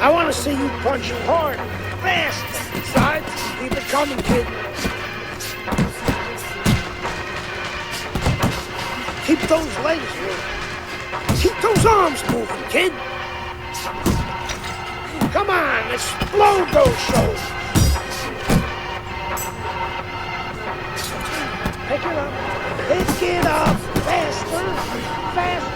I want to see you punch hard, fast. Sides, keep it coming, kid. Keep those legs moving. Keep those arms moving, kid. Come on, explode those shoulders. Pick it up. Pick it up. Faster. Faster.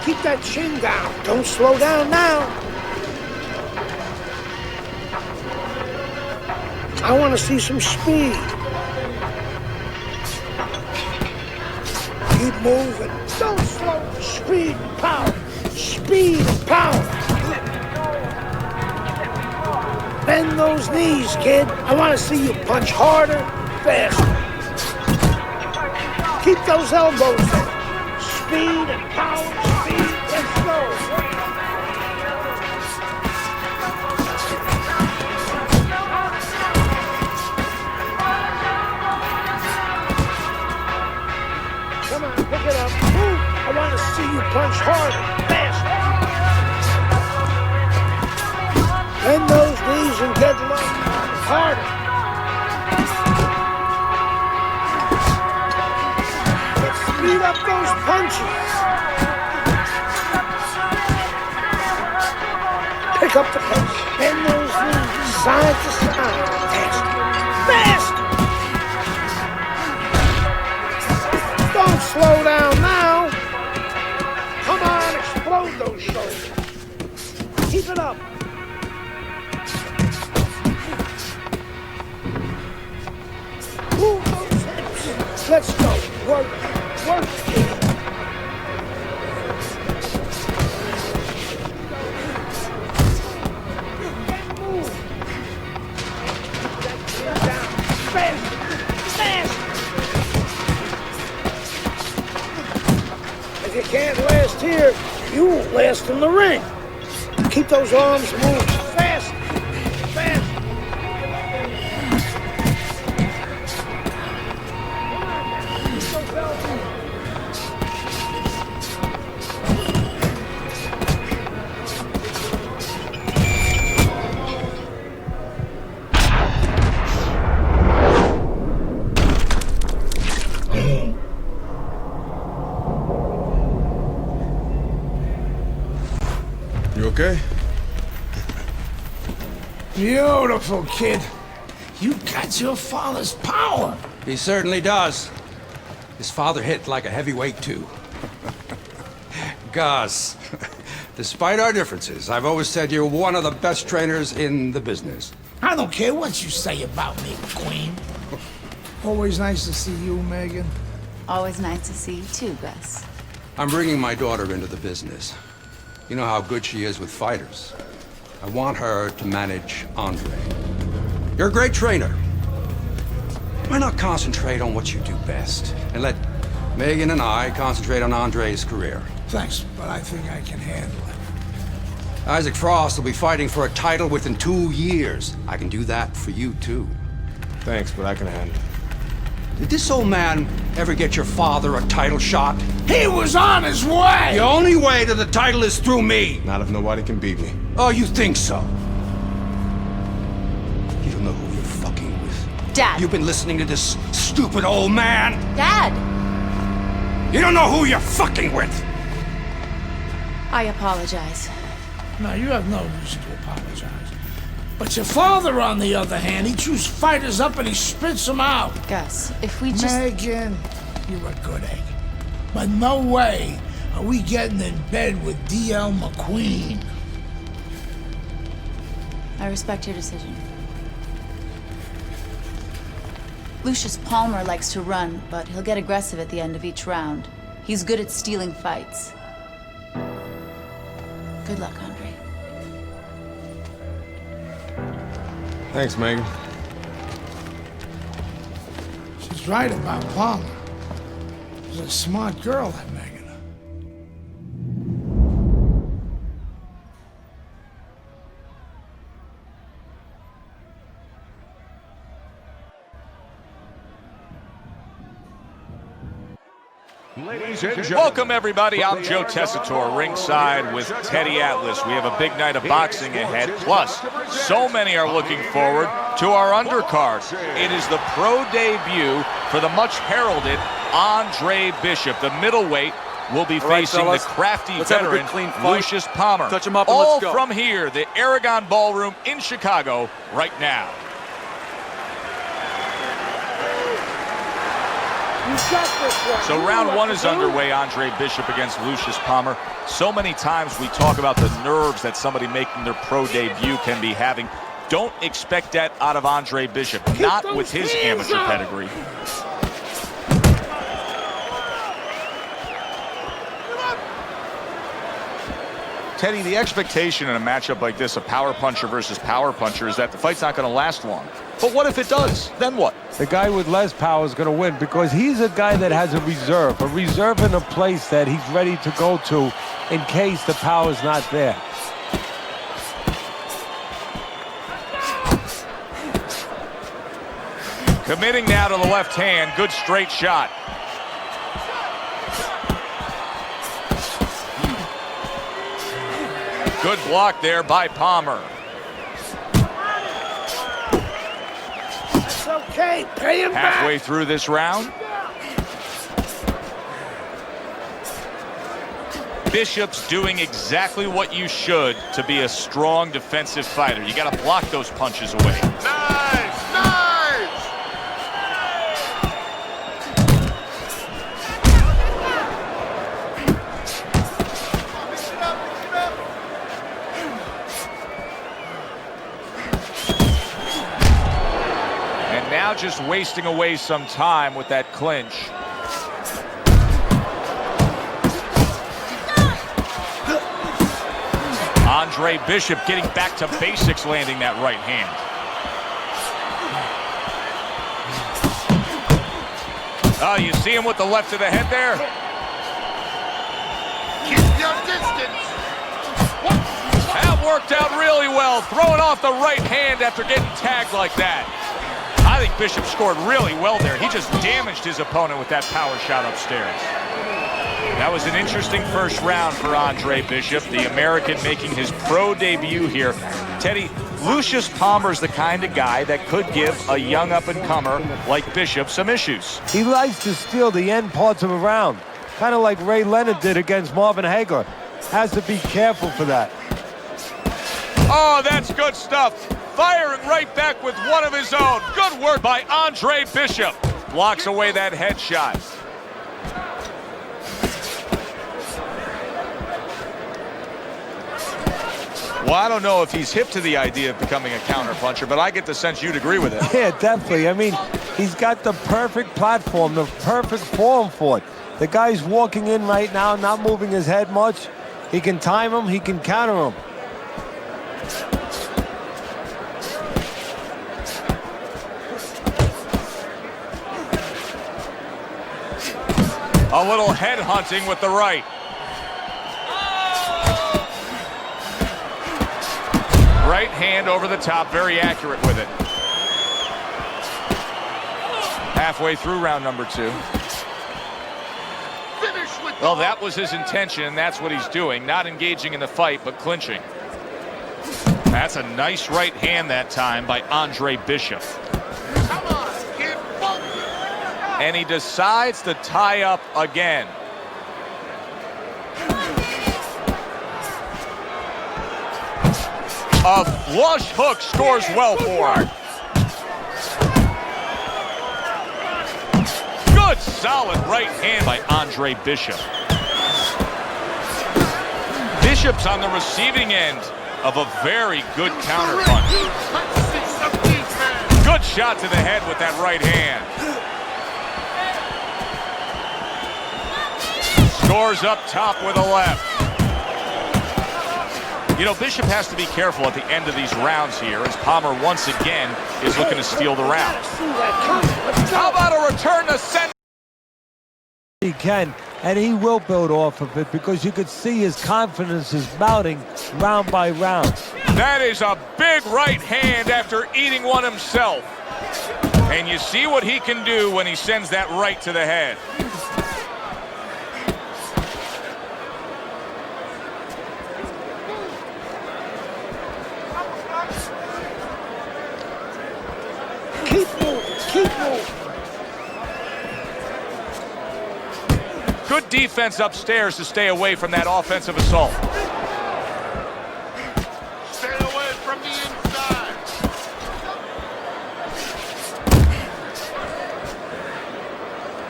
Keep that chin down. Don't slow down now. I want to see some speed. Keep moving. Don't slow. Speed and power. Speed and power. Bend those knees, kid. I want to see you punch harder, faster. Keep those elbows in. Speed and power, speed. Let's go. Come on, pick it up. Move. I want to see you punch harder, faster. Bend those knees and get low. Harder. Let's speed up those punches. Pick up the pace. Bend those knees side to side. Faster. Faster. Don't slow down now. Come on, explode those shoulders. Keep it up. Move those hips. Let's go. Work. Work. Move. Down. Fast. Fast. If you can't last here, you won't last in the ring. Keep those arms moving. Fast. Fast. You okay? Beautiful, kid. You got your father's power. He certainly does. His father hit like a heavyweight, too. Gus, despite our differences, I've always said you're one of the best trainers in the business. I don't care what you say about me, Queen. Always nice to see you, Megan. Always nice to see you too, Gus. I'm bringing my daughter into the business. You know how good she is with fighters. I want her to manage Andre. You're a great trainer. Why not concentrate on what you do best and let Megan and I concentrate on Andre's career? Thanks, but I think I can handle it. Isaac Frost will be fighting for a title within 2 years. I can do that for you, too. Thanks, but I can handle it. Did this old man ever get your father a title shot? He was on his way! The only way to the title is through me! Not if nobody can beat me. Oh, you think so? You don't know who you're fucking with. Dad! You've been listening to this stupid old man! Dad! You don't know who you're fucking with! I apologize. No, you have no reason to apologize. But your father, on the other hand, he chews fighters up and he spits them out. Gus, if we just... Megan, you're a good egg. But no way are we getting in bed with D.L. McQueen. I respect your decision. Lucius Palmer likes to run, but he'll get aggressive at the end of each round. He's good at stealing fights. Good luck, Andre. Thanks, Megan. She's right about Palmer. She's a smart girl, that Megan. Welcome, everybody. I'm Joe Tessitore, ringside with Teddy Atlas. We have a big night of boxing ahead. Plus, so many are looking forward to our undercard. It is the pro debut for the much heralded Andre Bishop. The middleweight will be facing the crafty veteran Lucius Palmer. Touch him up and All let's go. from here, the Aragon Ballroom in Chicago right now. So round one is underway. Andre Bishop against Lucius Palmer. So many times we talk about the nerves that somebody making their pro debut can be having. Don't expect that out of Andre Bishop, not with his amateur pedigree. Teddy, the expectation in a matchup like this, a power puncher versus power puncher, is that the fight's not going to last long. But what if it does? Then what? The guy with less power is going to win because he's a guy that has a reserve in a place that he's ready to go to in case the power's not there. Committing now to the left hand. Good straight shot. Good block there by Palmer. It's okay. Pay him back. Halfway through this round. Bishop's doing exactly what you should to be a strong defensive fighter. You got to block those punches away. Nice! Nice! And now just wasting away some time with that clinch. Andre Bishop getting back to basics, landing that right hand. Oh, you see him with the left of the head there? Keep your distance! That worked out really well, throwing off the right hand after getting tagged like that. I think Bishop scored really well there. He just damaged his opponent with that power shot upstairs. That was an interesting first round for Andre Bishop, the American making his pro debut here. Teddy, Lucius Palmer's the kind of guy that could give a young up-and-comer like Bishop some issues. He likes to steal the end parts of a round, kind of like Ray Leonard did against Marvin Hagler. Has to be careful for that. Oh, that's good stuff. Firing right back with one of his own. Good work by Andre Bishop. Blocks away that headshot. Well, I don't know if he's hip to the idea of becoming a counterpuncher, but I get the sense you'd agree with it. Yeah, definitely. I mean, he's got the perfect platform, the perfect form for it. The guy's walking in right now, not moving his head much. He can time him, he can counter him. A little head hunting with the right. Right hand over the top, very accurate with it. Halfway through round number two. Well, that was his intention, and that's what he's doing. Not engaging in the fight, but clinching. That's a nice right hand that time by Andre Bishop. And he decides to tie up again. A flush hook scores well for him. Good solid right hand by Andre Bishop. Bishop's on the receiving end of a very good counter punch. Good shot to the head with that right hand. Scores up top with a left. You know, Bishop has to be careful at the end of these rounds here as Palmer once again is looking to steal the round. How about a return to center? He can, and he will build off of it because you could see his confidence is mounting round by round. That is a big right hand after eating one himself. And you see what he can do when he sends that right to the head. Good defense upstairs to stay away from that offensive assault. Stay away from the inside.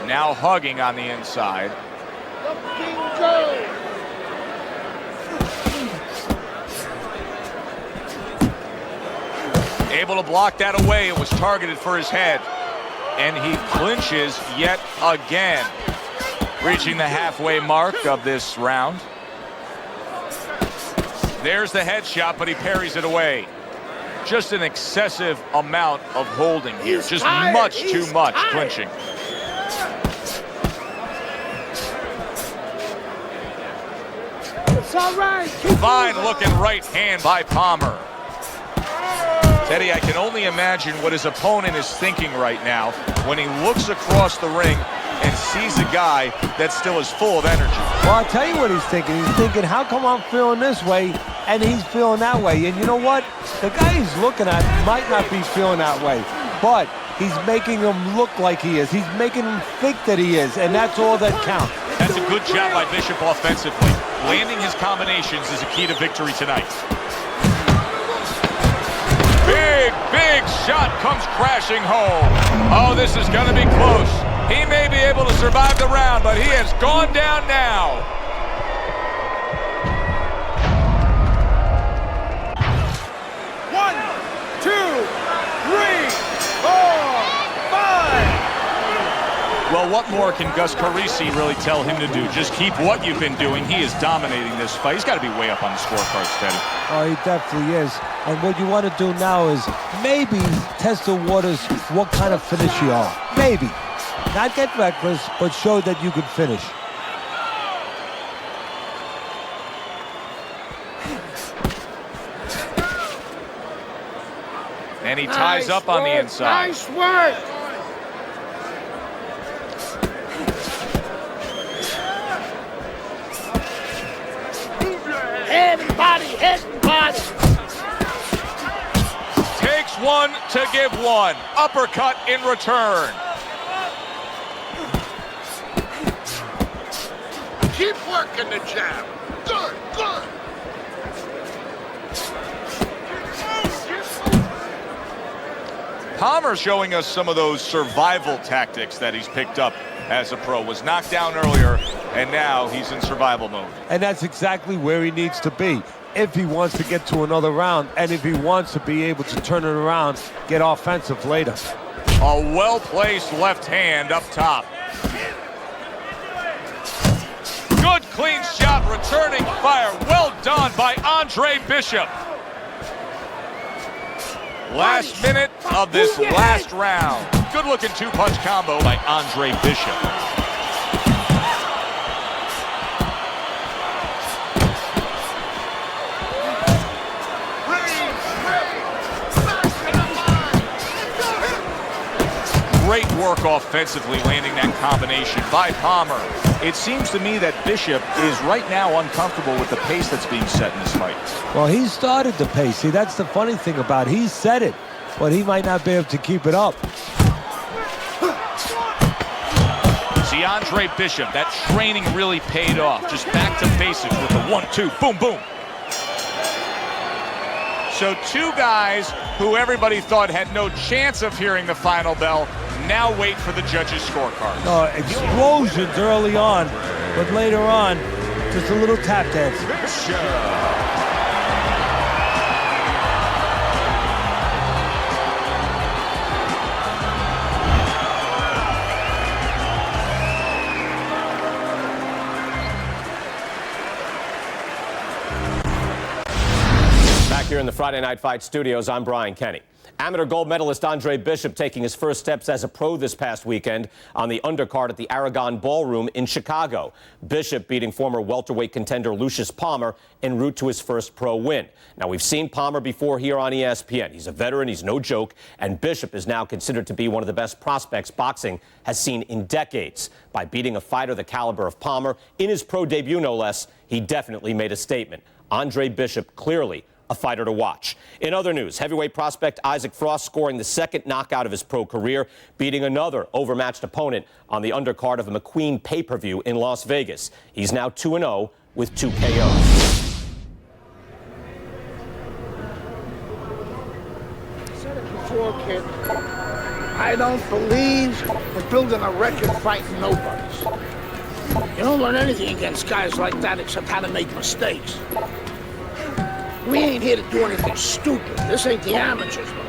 Now hugging on the inside. Able to block that away. It was targeted for his head. And he clinches yet again, reaching the halfway mark of this round. There's the headshot, but he parries it away. Just an excessive amount of holding here. Just much too much clinching. It's all right. Fine looking right hand by Palmer. Teddy, I can only imagine what his opponent is thinking right now when he looks across the ring and sees a guy that still is full of energy. Well, I'll tell you what he's thinking. He's thinking, how come I'm feeling this way and he's feeling that way? And you know what? The guy he's looking at might not be feeling that way, but he's making him look like he is. He's making him think that he is, and that's all that counts. That's a good job by Bishop offensively. Landing his combinations is a key to victory tonight. Big shot comes crashing home. Oh, this is going to be close. He may be able to survive the round, but he has gone down now. One, two, three, four, five. Well, what more can Gus Carisi really tell him to do? Just keep what you've been doing. He is dominating this fight. He's got to be way up on the scorecards, Teddy. Oh, he definitely is. And what you want to do now is maybe test the waters what kind of finish you are. Maybe. Not get reckless, but show that you can finish. And he ties up on the inside. Nice work. Head and body. Takes one to give one. Uppercut in return. Keep working the jab. Good. Palmer showing us some of those survival tactics that he's picked up as a pro. Was knocked down earlier, and now he's in survival mode. And that's exactly where he needs to be if he wants to get to another round and if he wants to be able to turn it around, get offensive later. A well-placed left hand up top. Good clean shot, returning fire. Well done by Andre Bishop. Last minute of this last round. Good looking two-punch combo by Andre Bishop. Great work offensively, landing that combination by Palmer. It seems to me that Bishop is right now uncomfortable with the pace that's being set in this fight. Well, he started the pace. See, that's the funny thing about it. He set it, but he might not be able to keep it up. See, Andre Bishop, that training really paid off. Just back to basics with the 1-2, boom, boom. So two guys who everybody thought had no chance of hearing the final bell now wait for the judges' scorecards. Explosions early on, but later on, just a little tap dance. Back here in the Friday Night Fight studios, I'm Brian Kenny. Amateur gold medalist Andre Bishop taking his first steps as a pro this past weekend on the undercard at the Aragon Ballroom in Chicago. Bishop beating former welterweight contender Lucius Palmer en route to his first pro win. Now, we've seen Palmer before here on ESPN. He's a veteran, he's no joke, and Bishop is now considered to be one of the best prospects boxing has seen in decades. By beating a fighter the caliber of Palmer in his pro debut, no less, he definitely made a statement. Andre Bishop clearly a fighter to watch. In other news, heavyweight prospect Isaac Frost scoring the second knockout of his pro career, beating another overmatched opponent on the undercard of a McQueen pay-per-view in Las Vegas. He's now 2-0 with 2 KOs. Said it before, kid. I don't believe in building a record fighting nobodies. You don't learn anything against guys like that except how to make mistakes. We ain't here to do anything stupid. This ain't the amateurs, no.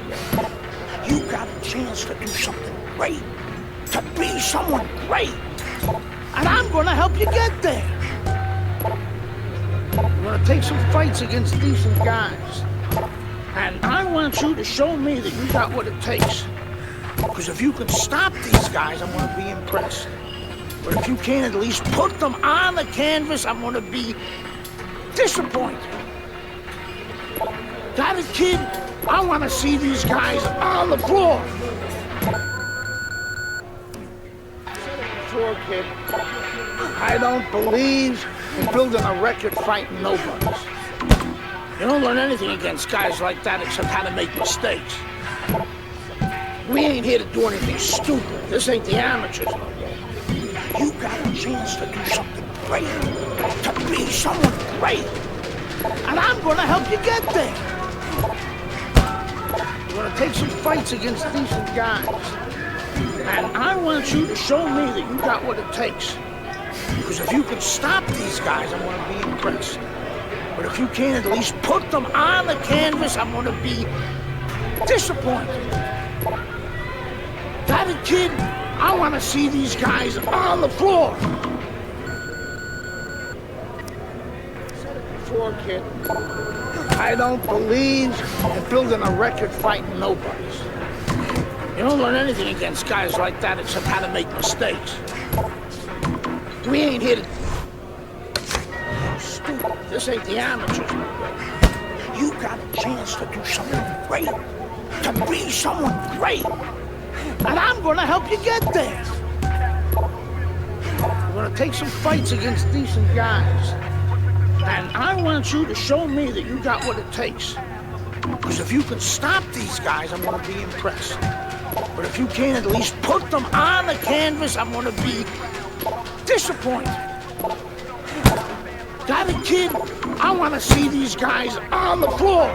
You got a chance to do something great, to be someone great, and I'm gonna help you get there. You're gonna take some fights against decent guys, and I want you to show me that you got what it takes. Because if you can stop these guys, I'm gonna be impressed. But if you can't at least put them on the canvas, I'm gonna be disappointed. Got it, kid? I want to see these guys on the floor. I said it before, kid. I don't believe in building a record fighting nobodies. You don't learn anything against guys like that except how to make mistakes. We ain't here to do anything stupid. This ain't the amateurs, no. You got a chance to do something great, to be someone great, and I'm gonna help you get there. You're gonna take some fights against decent guys, and I want you to show me that you got what it takes. Because if you can stop these guys, I'm gonna be impressed. But if you can't at least put them on the canvas, I'm gonna be disappointed. Got it, kid? I want to see these guys on the floor. I said it before, kid. I don't believe in building a record fighting nobodies. You don't learn anything against guys like that except how to make mistakes. We ain't here to... Stupid. This ain't the amateurs. You got a chance to do something great, to be someone great. And I'm gonna help you get there. We're gonna take some fights against decent guys. And I want you to show me that you got what it takes. Because if you can stop these guys, I'm gonna be impressed. But if you can't at least put them on the canvas, I'm gonna be disappointed. Got it, kid? I wanna see these guys on the floor.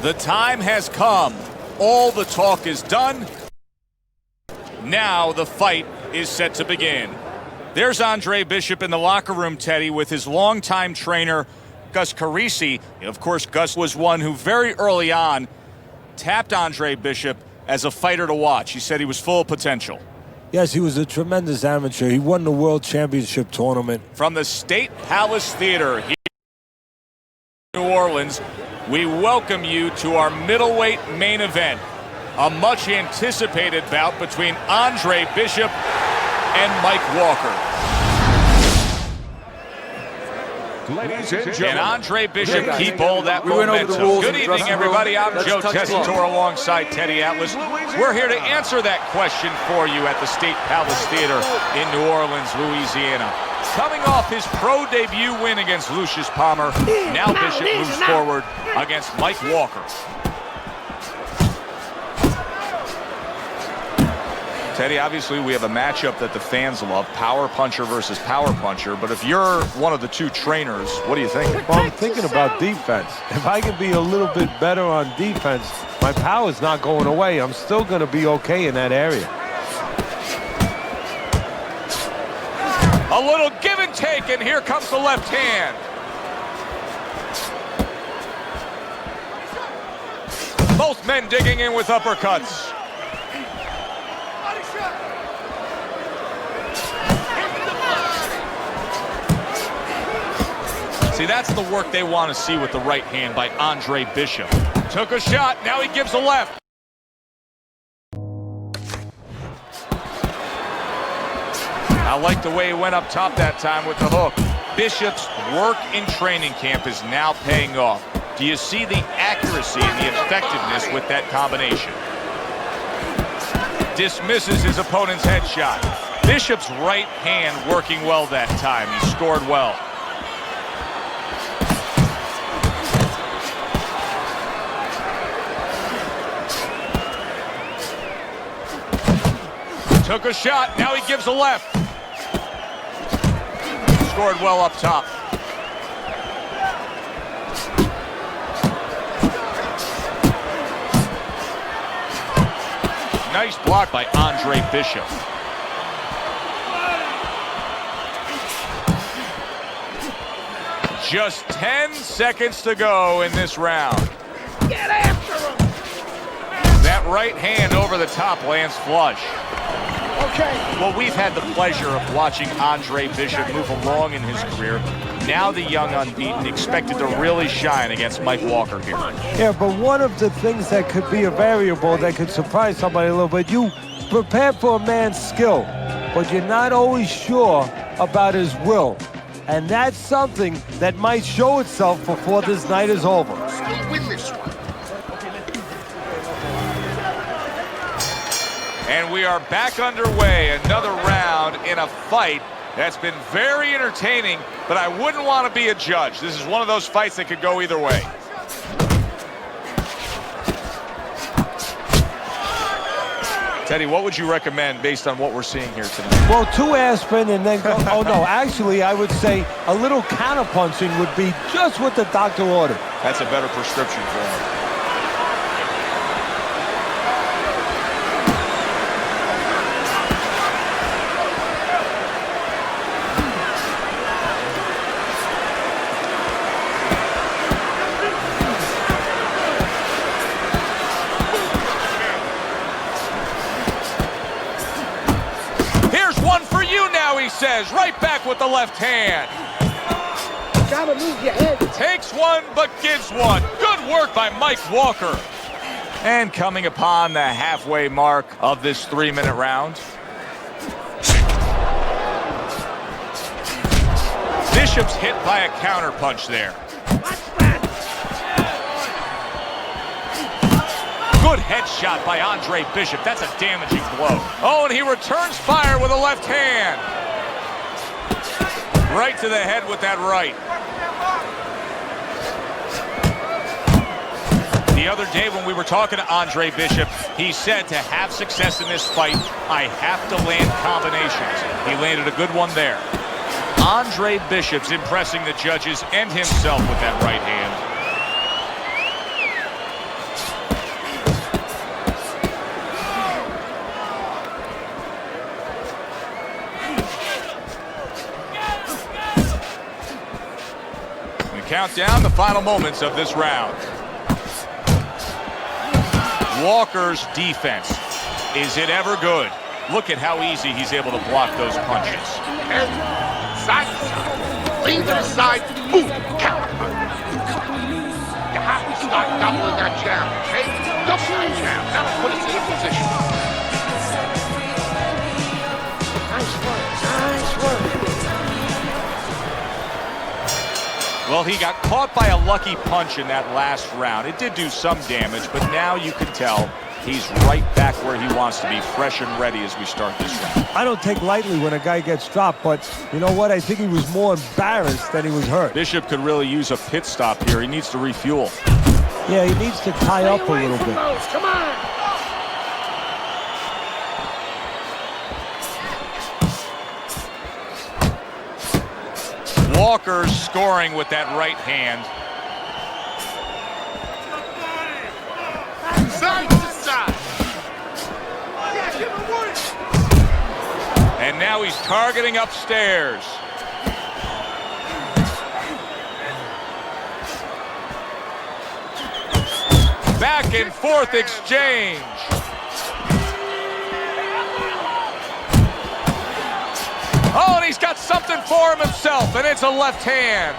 The time has come. All the talk is done. Now the fight is set to begin. There's Andre Bishop in the locker room, Teddy, with his longtime trainer, Gus Carisi. Of course, Gus was one who very early on tapped Andre Bishop as a fighter to watch. He said he was full of potential. Yes, he was a tremendous amateur. He won the World Championship tournament. From the State Palace Theater here in New Orleans, we welcome you to our middleweight main event, a much anticipated bout between Andre Bishop and Mike Walker. Ladies and Can gentlemen, Andre Bishop keep all that momentum? Good evening, everybody. I'm Joe Tessitore alongside Teddy Atlas. We're here to answer that question for you at the State Palace Theater in New Orleans, Louisiana. Coming off his pro debut win against Lucius Palmer, now Bishop moves forward against Mike Walker. Teddy, obviously we have a matchup that the fans love, power puncher versus power puncher, but if you're one of the two trainers, what do you think? Well, I'm thinking about defense. If I can be a little bit better on defense, my power's not going away. I'm still going to be okay in that area. A little give and take, and here comes the left hand. Both men digging in with uppercuts. See, that's the work they want to see with the right hand by Andre Bishop. Took a shot, now he gives a left. I like the way he went up top that time with the hook. Bishop's work in training camp is now paying off. Do you see the accuracy and the effectiveness with that combination? Dismisses his opponent's headshot. Bishop's right hand working well that time. He scored well. Took a shot, now he gives a left. Scored well up top. Nice block by Andre Bishop. Just 10 seconds to go in this round. Get after him! That right hand over the top lands flush. Okay. Well, we've had the pleasure of watching Andre Bishop move along in his career. Now the young unbeaten expected to really shine against Mike Walker here. Yeah, but one of the things that could be a variable that could surprise somebody a little bit, you prepare for a man's skill, but you're not always sure about his will. And that's something that might show itself before this night is over. Still win this one. And we are back underway. Another round in a fight that's been very entertaining, but I wouldn't want to be a judge. This is one of those fights that could go either way. Teddy, what would you recommend based on what we're seeing here tonight? Well, 2 aspirin and then go, oh no, actually I would say a little counterpunching would be just what the doctor ordered. That's a better prescription for him. Says right back with the left hand. Gotta move your head. Takes one but gives one. Good work by Mike Walker. And coming upon the halfway mark of this 3-minute round. Bishop's hit by a counter punch there. Good headshot by Andre Bishop. That's a damaging blow. Oh, and he returns fire with a left hand. Right to the head with that right. The other day when we were talking to Andre Bishop, he said to have success in this fight, I have to land combinations. He landed a good one there. Andre Bishop's impressing the judges and himself with that right hand. Count down the final moments of this round. Walker's defense. Is it ever good? Look at how easy he's able to block those punches. And side to side. Lean to the side. Boom. Counter. You have to start doubling that jab, okay? Double that jab. That'll put us in a position. Nice work. Nice work. Well, he got caught by a lucky punch in that last round. It did do some damage, but now you can tell he's right back where he wants to be, fresh and ready as we start this round. I don't take lightly when a guy gets dropped, but you know what? I think he was more embarrassed than he was hurt. Bishop could really use a pit stop here. He needs to refuel. Yeah, he needs to tie up a little bit. Come on. Walker's scoring with that right hand. Side to side. And now he's targeting upstairs. Back and forth exchange. Oh, and he's got something for him himself, and it's a left hand.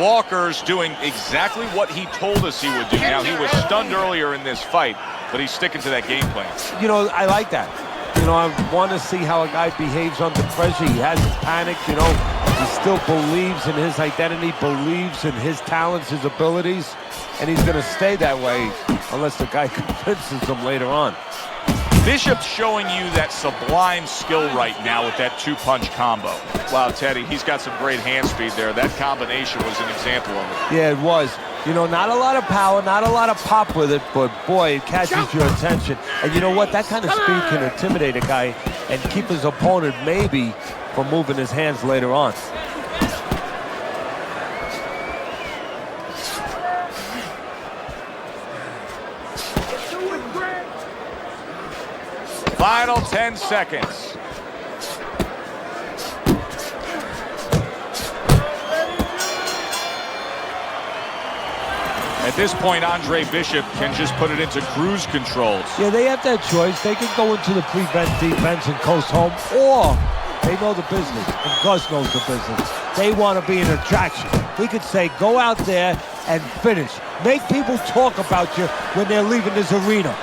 Walker's doing exactly what he told us he would do. Now, he was stunned earlier in this fight, but he's sticking to that game plan. You know, I like that. You know, I want to see how a guy behaves under pressure. He hasn't panicked, you know. He still believes in his identity, believes in his talents, his abilities, and he's going to stay that way unless the guy convinces him later on. Bishop's showing you that sublime skill right now with that two-punch combo. Wow, Teddy, he's got some great hand speed there. That combination was an example of it. Yeah, it was. You know, not a lot of power, not a lot of pop with it, but boy, it catches your attention. And you know what? That kind of speed can intimidate a guy and keep his opponent maybe from moving his hands later on. Final 10 seconds. At this point, Andre Bishop can just put it into cruise controls. Yeah, they have that choice. They can go into the prevent defense and coast home, or they know the business, and Gus knows the business. They want to be an attraction. We could say, go out there and finish. Make people talk about you when they're leaving this arena.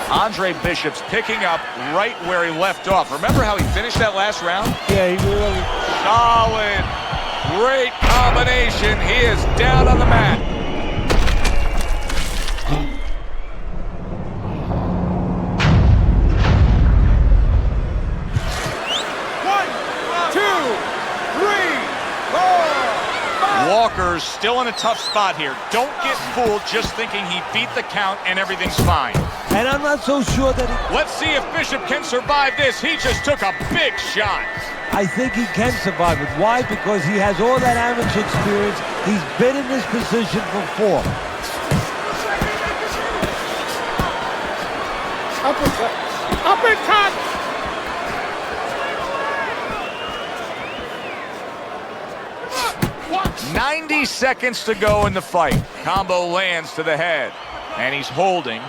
Andre Bishop's picking up right where he left off. Remember how he finished that last round? Yeah, he really... Solid. Great combination. He is down on the mat. Walker's still in a tough spot here. Don't get fooled just thinking he beat the count and everything's fine. And I'm not so sure that he... Let's see if Bishop can survive this. He just took a big shot. I think he can survive it. Why? Because he has all that amateur experience. He's been in this position before. Uppercut. Uppercut. 90 seconds to go in the fight. Combo lands to the head, and he's holding.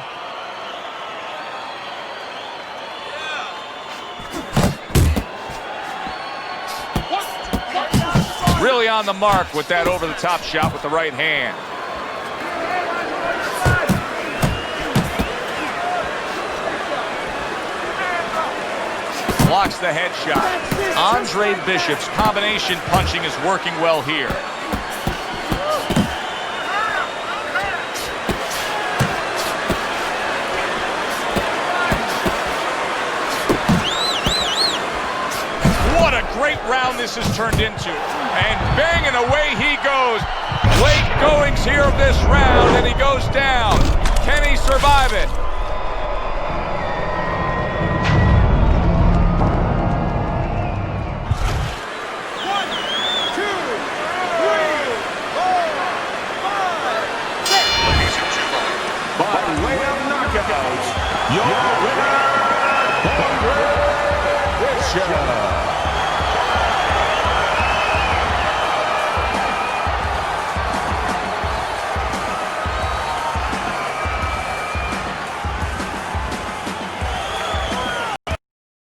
Really on the mark with that over-the-top shot with the right hand. Blocks the headshot. Andre Bishop's combination punching is working well here. What a great round this has turned into. And banging away he goes. Late goings here of this round, and he goes down. Can he survive it? Your winner, Andre Bishop.